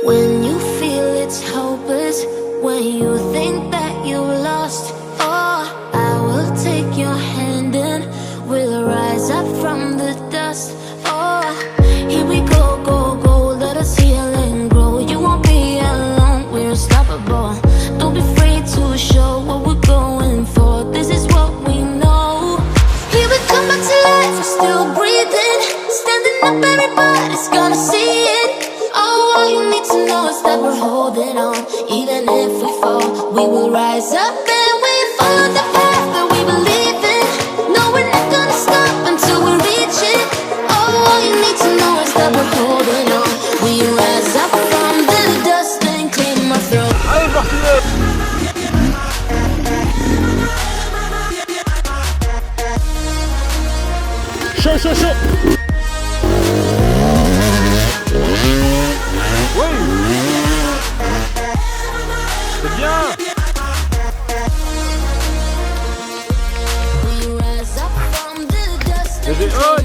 When you feel it's hopeless, when you think that you lost, oh, I will take your hand and we'll rise up from the dust. Oh, here we go, go, go, let us heal and grow. You won't be alone, we're unstoppable. Don't be afraid to show what we're going for. This is what we know. Here we come back to life, we're still breathing. Standing up, everybody's gonna see it. Oh, all you need to know is that we're holding on. Even if we fall, we will rise up and we follow the path that we believe in. No, we're not gonna stop until we reach it. Oh, all you need to know is that we're holding on. We rise up from the dust and clean my throat. Allez, partenaire. Chaud, chaud, chaud. Oui. C'est bien. We rise up from the dust and Oi.